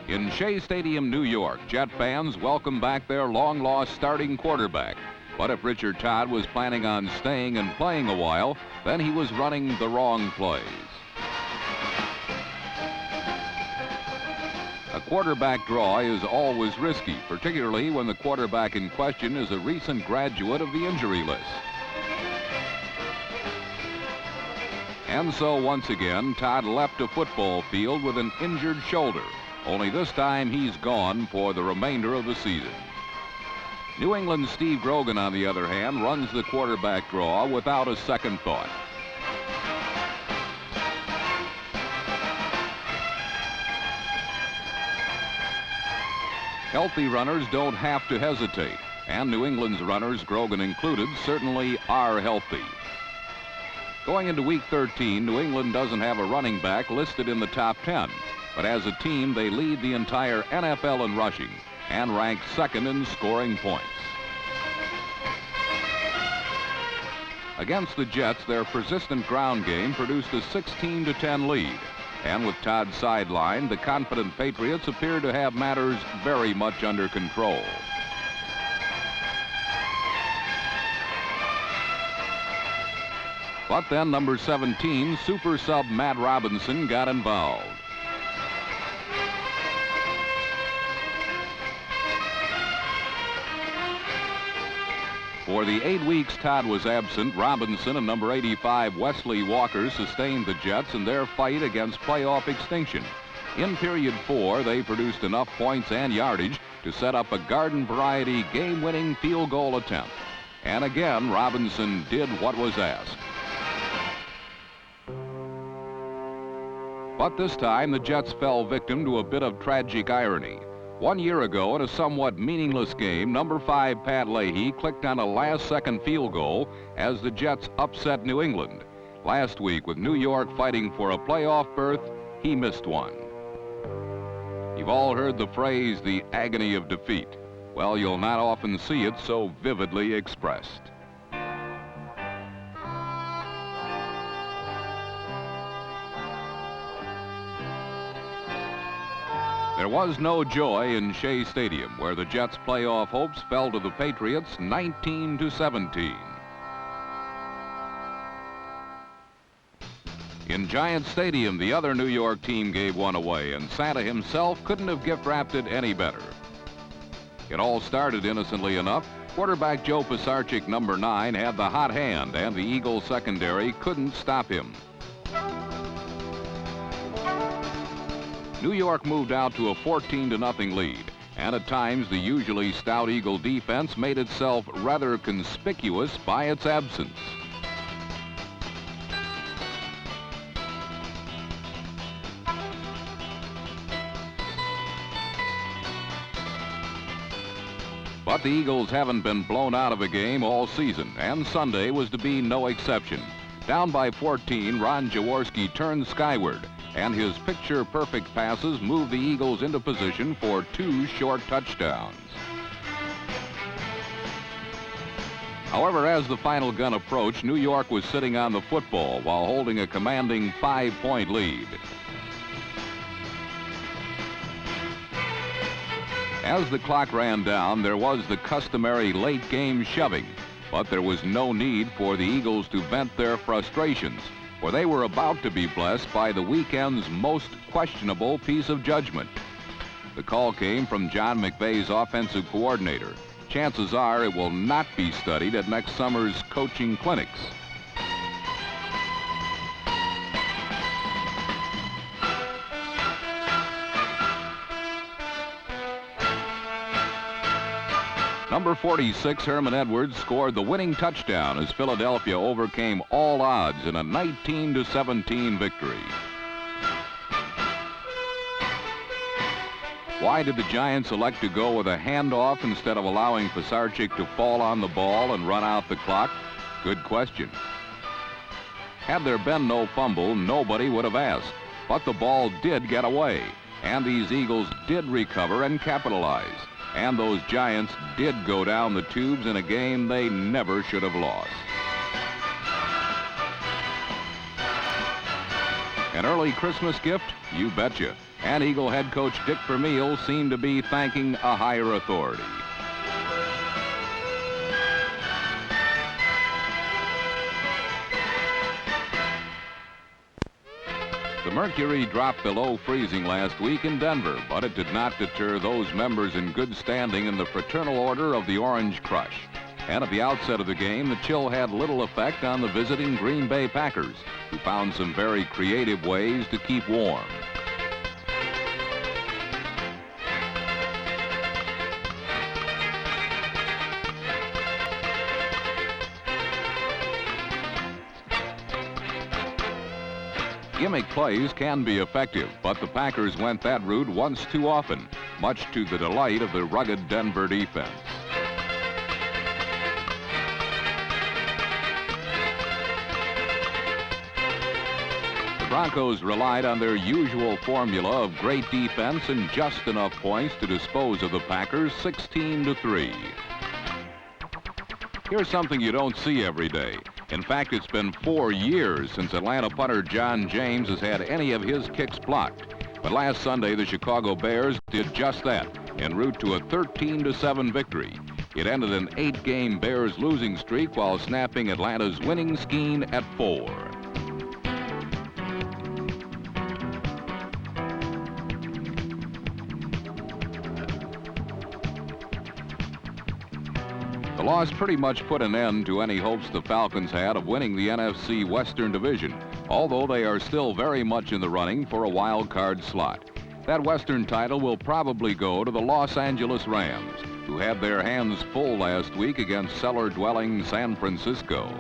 In Shea Stadium, New York, Jet fans welcome back their long-lost starting quarterback. But if Richard Todd was planning on staying and playing a while, then he was running the wrong plays. A quarterback draw is always risky, particularly when the quarterback in question is a recent graduate of the injury list. And so once again, Todd left a football field with an injured shoulder. Only this time he's gone for the remainder of the season. New England's Steve Grogan, on the other hand, runs the quarterback draw without a second thought. Healthy runners don't have to hesitate, and New England's runners, Grogan included, certainly are healthy. Going into Week 13, New England doesn't have a running back listed in the top 10. But as a team, they lead the entire NFL in rushing and rank second in scoring points. Against the Jets, their persistent ground game produced a 16-10 lead. And with Todd sidelined, the confident Patriots appear to have matters very much under control. But then number 17, super sub Matt Robinson, got involved. For the 8 weeks Todd was absent, Robinson and number 85 Wesley Walker sustained the Jets in their fight against playoff extinction. In period 4, they produced enough points and yardage to set up a garden variety game-winning field goal attempt. And again, Robinson did what was asked. But this time, the Jets fell victim to a bit of tragic irony. 1 year ago, in a somewhat meaningless game, number 5 Pat Leahy clicked on a last-second field goal as the Jets upset New England. Last week, with New York fighting for a playoff berth, he missed one. You've all heard the phrase, the agony of defeat. Well, you'll not often see it so vividly expressed. There was no joy in Shea Stadium, where the Jets' playoff hopes fell to the Patriots 19-17. In Giant Stadium, the other New York team gave one away, and Santa himself couldn't have gift-wrapped it any better. It all started innocently enough. Quarterback Joe Pisarcik, number 9, had the hot hand, and the Eagles secondary couldn't stop him. New York moved out to a 14-0 lead, and at times the usually stout Eagle defense made itself rather conspicuous by its absence. But the Eagles haven't been blown out of a game all season, and Sunday was to be no exception. Down by 14, Ron Jaworski turned skyward, and his picture-perfect passes moved the Eagles into position for 2 short touchdowns. However, as the final gun approached, New York was sitting on the football while holding a commanding 5-point lead. As the clock ran down, there was the customary late-game shoving, but there was no need for the Eagles to vent their frustrations, for they were about to be blessed by the weekend's most questionable piece of judgment. The call came from John McVay's offensive coordinator. Chances are it will not be studied at next summer's coaching clinics. Number 46, Herman Edwards, scored the winning touchdown as Philadelphia overcame all odds in a 19-17 victory. Why did the Giants elect to go with a handoff instead of allowing Pisarcik to fall on the ball and run out the clock? Good question. Had there been no fumble, nobody would have asked. But the ball did get away, and these Eagles did recover and capitalize. And those Giants did go down the tubes in a game they never should have lost. An early Christmas gift? You betcha. and Eagle head coach Dick Vermeil seemed to be thanking a higher authority. The mercury dropped below freezing last week in Denver, but it did not deter those members in good standing in the Fraternal Order of the Orange Crush. And at the outset of the game, the chill had little effect on the visiting Green Bay Packers, who found some very creative ways to keep warm. Gimmick plays can be effective, but the Packers went that route once too often, much to the delight of the rugged Denver defense. The Broncos relied on their usual formula of great defense and just enough points to dispose of the Packers 16-3. Here's something you don't see every day. In fact, it's been 4 years since Atlanta punter John James has had any of his kicks blocked. But last Sunday, the Chicago Bears did just that, en route to a 13-7 victory. It ended an 8-game Bears losing streak while snapping Atlanta's winning skein at 4. The loss pretty much put an end to any hopes the Falcons had of winning the NFC Western Division, although they are still very much in the running for a wild card slot. That Western title will probably go to the Los Angeles Rams, who had their hands full last week against cellar-dwelling San Francisco.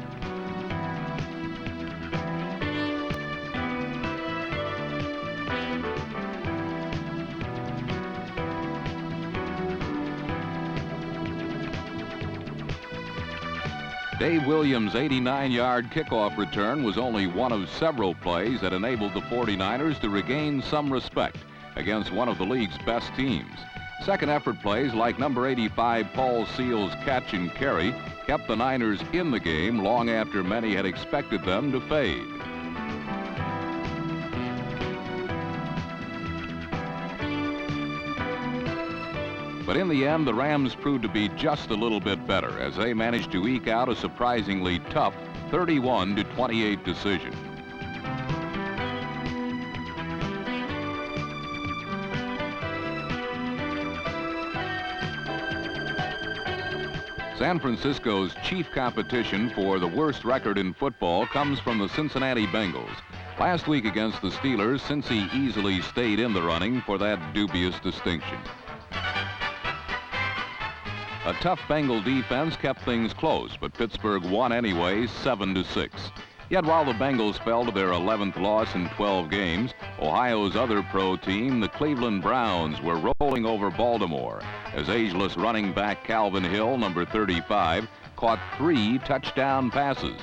Dave Williams' 89-yard kickoff return was only one of several plays that enabled the 49ers to regain some respect against one of the league's best teams. Second effort plays like number 85 Paul Seal's catch and carry kept the Niners in the game long after many had expected them to fade. But in the end, the Rams proved to be just a little bit better as they managed to eke out a surprisingly tough 31-28 decision. San Francisco's chief competition for the worst record in football comes from the Cincinnati Bengals. Last week against the Steelers, Cincy easily stayed in the running for that dubious distinction. A tough Bengal defense kept things close, but Pittsburgh won anyway, 7-6. Yet while the Bengals fell to their 11th loss in 12 games, Ohio's other pro team, the Cleveland Browns, were rolling over Baltimore as ageless running back Calvin Hill, number 35, caught 3 touchdown passes.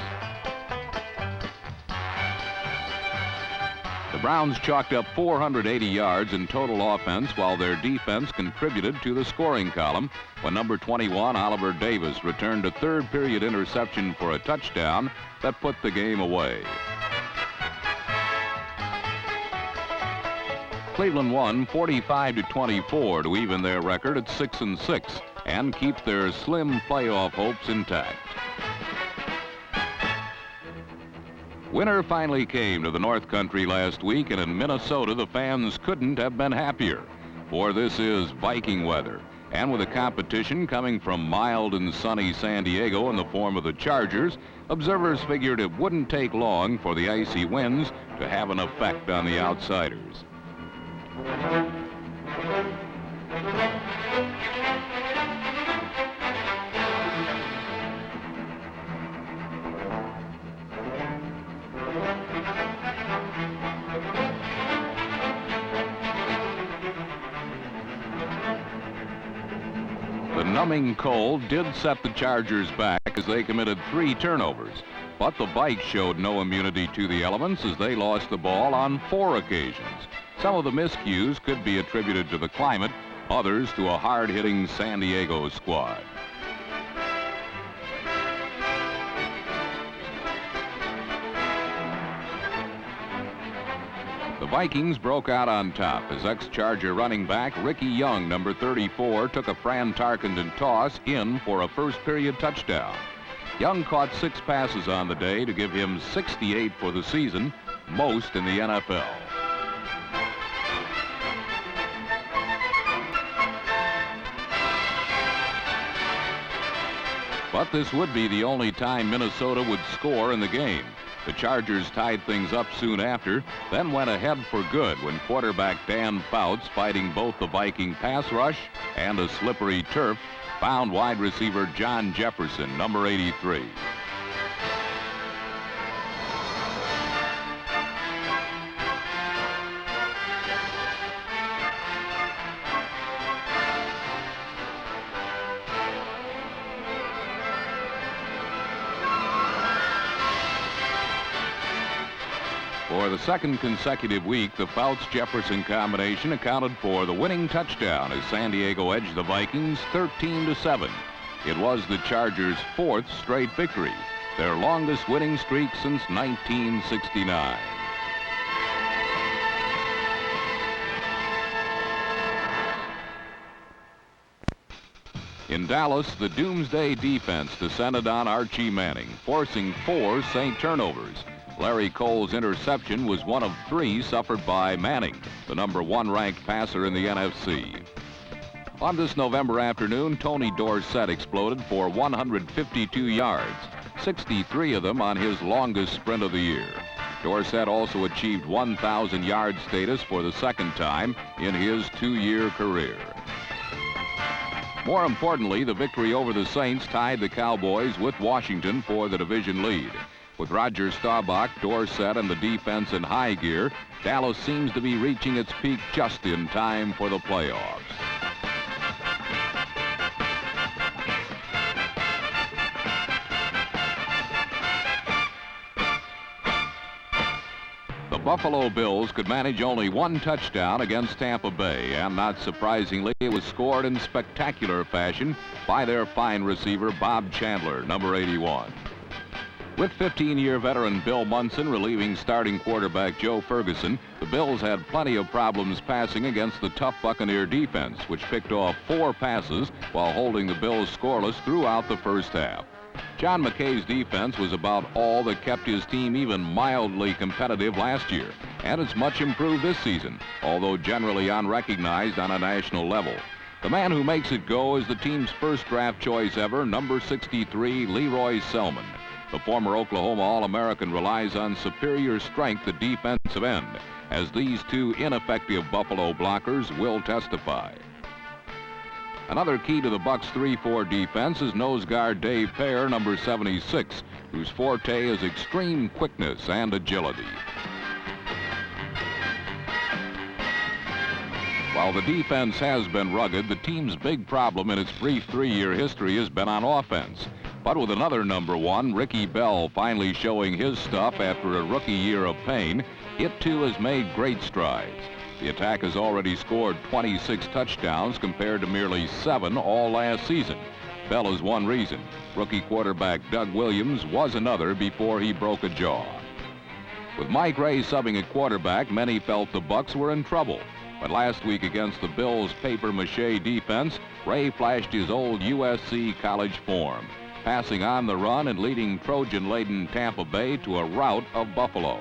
The Browns chalked up 480 yards in total offense while their defense contributed to the scoring column when number 21 Oliver Davis returned a third-period interception for a touchdown that put the game away. Cleveland won 45-24 to even their record at 6-6 and keep their slim playoff hopes intact. Winter finally came to the North Country last week, and in Minnesota the fans couldn't have been happier, for this is Viking weather. And with the competition coming from mild and sunny San Diego in the form of the Chargers, observers figured it wouldn't take long for the icy winds to have an effect on the outsiders. The numbing cold did set the Chargers back as they committed 3 turnovers, but the Vikes showed no immunity to the elements as they lost the ball on 4 occasions. Some of the miscues could be attributed to the climate, others to a hard-hitting San Diego squad. The The Vikings broke out on top as ex-Charger running back Ricky Young, number 34, took a Fran Tarkenton toss in for a first-period touchdown. Young caught 6 passes on the day to give him 68 for the season, most in the NFL. But this would be the only time Minnesota would score in the game. The Chargers tied things up soon after, then went ahead for good when quarterback Dan Fouts, fighting both the Viking pass rush and a slippery turf, found wide receiver John Jefferson, number 83. For the second consecutive week, the Fouts-Jefferson combination accounted for the winning touchdown as San Diego edged the Vikings 13-7. It was the Chargers' 4th straight victory, their longest winning streak since 1969. In Dallas, the Doomsday defense descended on Archie Manning, forcing 4 Saint turnovers. Larry Cole's interception was one of 3 suffered by Manning, the number 1 ranked passer in the NFC. On this November afternoon, Tony Dorsett exploded for 152 yards, 63 of them on his longest sprint of the year. Dorsett also achieved 1,000-yard status for the second time in his 2-year career. More importantly, the victory over the Saints tied the Cowboys with Washington for the division lead. With Roger Staubach, Dorsett, and the defense in high gear, Dallas seems to be reaching its peak just in time for the playoffs. The Buffalo Bills could manage only 1 touchdown against Tampa Bay, and not surprisingly, it was scored in spectacular fashion by their fine receiver, Bob Chandler, number 81. With 15-year veteran Bill Munson relieving starting quarterback Joe Ferguson, the Bills had plenty of problems passing against the tough Buccaneer defense, which picked off 4 passes while holding the Bills scoreless throughout the first half. John McKay's defense was about all that kept his team even mildly competitive last year, and it's much improved this season, although generally unrecognized on a national level. The man who makes it go is the team's first draft choice ever, number 63, Leroy Selman. The former Oklahoma All-American relies on superior strength at defensive end, as these 2 ineffective Buffalo blockers will testify. Another key to the Bucs' 3-4 defense is nose guard Dave Pear, number 76, whose forte is extreme quickness and agility. While the defense has been rugged, the team's big problem in its brief 3-year history has been on offense. But with another number 1, Ricky Bell, finally showing his stuff after a rookie year of pain, it too has made great strides. The attack has already scored 26 touchdowns compared to merely 7 all last season. Bell is one reason. Rookie quarterback Doug Williams was another before he broke a jaw. With Mike Ray subbing at quarterback, many felt the Bucs were in trouble. But last week against the Bills' papier-mâché defense, Ray flashed his old USC college form, passing on the run and leading Trojan-laden Tampa Bay to a rout of Buffalo.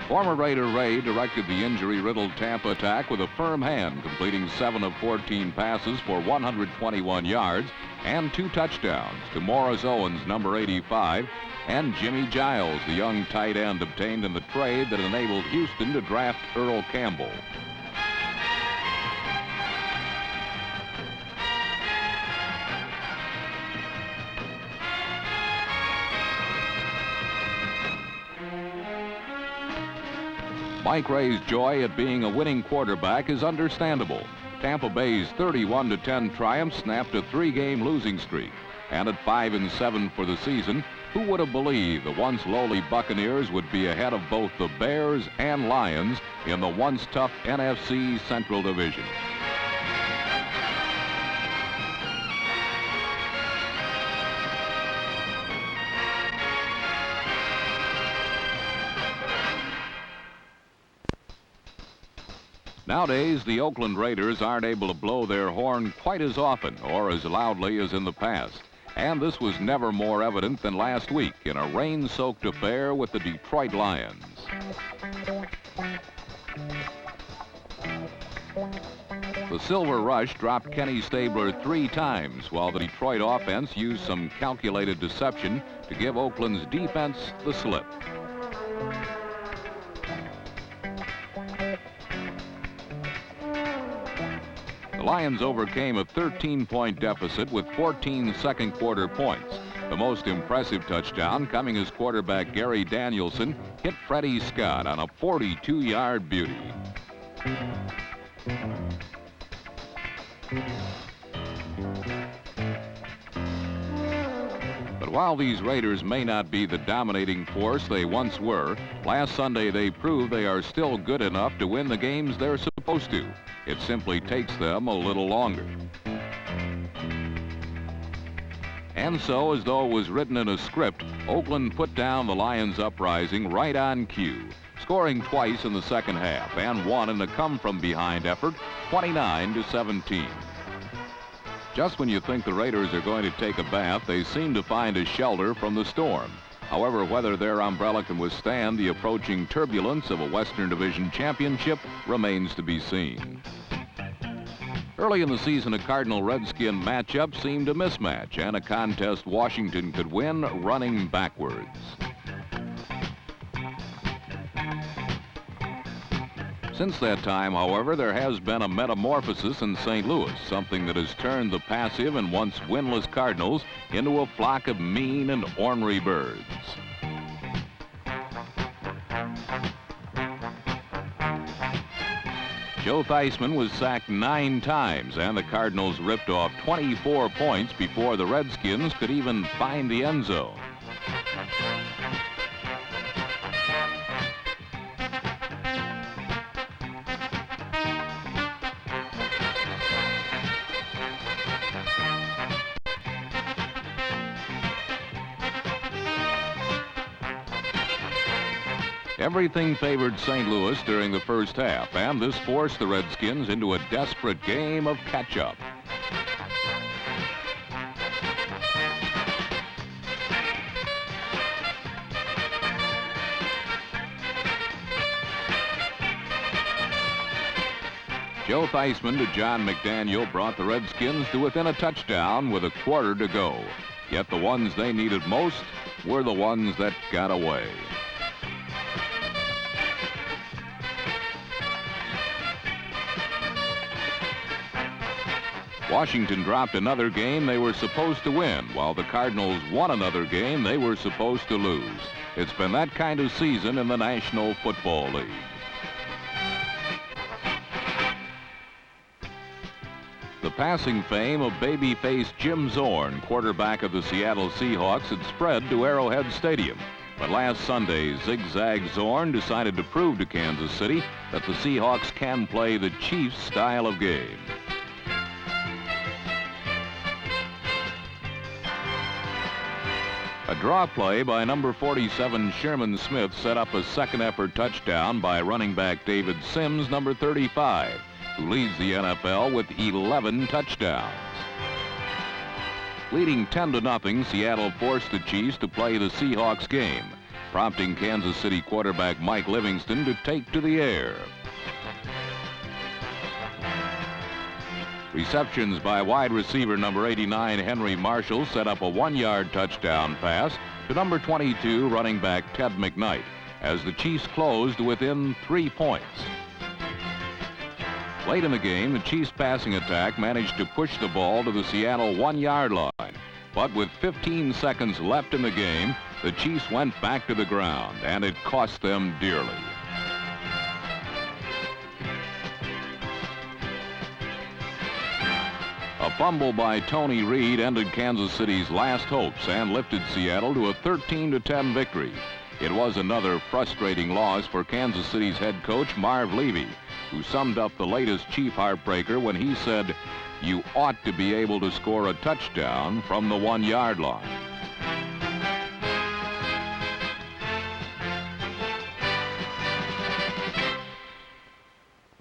Former Raider Ray directed the injury-riddled Tampa attack with a firm hand, completing 7 of 14 passes for 121 yards and 2 touchdowns to Morris Owens, number 85, and Jimmy Giles, the young tight end obtained in the trade that enabled Houston to draft Earl Campbell. Mike Ray's joy at being a winning quarterback is understandable. Tampa Bay's 31-10 triumph snapped a 3-game losing streak, and at 5-7 for the season, Who would have believed the once lowly Buccaneers would be ahead of both the Bears and Lions in the once tough NFC Central Division? Nowadays, the Oakland Raiders aren't able to blow their horn quite as often or as loudly as in the past. And this was never more evident than last week in a rain-soaked affair with the Detroit Lions. The Silver Rush dropped Kenny Stabler 3 times, while the Detroit offense used some calculated deception to give Oakland's defense the slip. The Lions overcame a 13-point deficit with 14 second-quarter points. The most impressive touchdown coming as quarterback Gary Danielson hit Freddie Scott on a 42-yard beauty. But while these Raiders may not be the dominating force they once were, last Sunday they proved they are still good enough to win the games they're supposed to. It simply takes them a little longer. And so, as though it was written in a script, Oakland put down the Lions' uprising right on cue, scoring twice in the second half and won in a come-from-behind effort, 29-17. Just when you think the Raiders are going to take a bath, they seem to find a shelter from the storm. However, whether their umbrella can withstand the approaching turbulence of a Western Division championship remains to be seen. Early in the season, a Cardinal-Redskin matchup seemed a mismatch and a contest Washington could win running backwards. Since that time, however, there has been a metamorphosis in St. Louis, something that has turned the passive and once winless Cardinals into a flock of mean and ornery birds. Joe Theismann was sacked 9 times, and the Cardinals ripped off 24 points before the Redskins could even find the end zone. Everything favored St. Louis during the first half, and this forced the Redskins into a desperate game of catch-up. Joe Theismann to John McDaniel brought the Redskins to within a touchdown with a quarter to go. Yet the ones they needed most were the ones that got away. Washington dropped another game they were supposed to win, while the Cardinals won another game they were supposed to lose. It's been that kind of season in the National Football League. The passing fame of babyface Jim Zorn, quarterback of the Seattle Seahawks, had spread to Arrowhead Stadium. But last Sunday, Zigzag Zorn decided to prove to Kansas City that the Seahawks can play the Chiefs' style of game. A draw play by number 47 Sherman Smith set up a second-effort touchdown by running back David Sims, number 35, who leads the NFL with 11 touchdowns. Leading 10-0, Seattle forced the Chiefs to play the Seahawks game, prompting Kansas City quarterback Mike Livingston to take to the air. Receptions by wide receiver number 89 Henry Marshall set up a 1-yard touchdown pass to number 22 running back Ted McKnight as the Chiefs closed within 3 points. Late in the game, the Chiefs passing attack managed to push the ball to the Seattle 1-yard line. But with 15 seconds left in the game, the Chiefs went back to the ground, and it cost them dearly. A A fumble by Tony Reed ended Kansas City's last hopes and lifted Seattle to a 13-10 victory. It was another frustrating loss for Kansas City's head coach, Marv Levy, who summed up the latest Chief heartbreaker when he said, "You ought to be able to score a touchdown from the 1-yard line."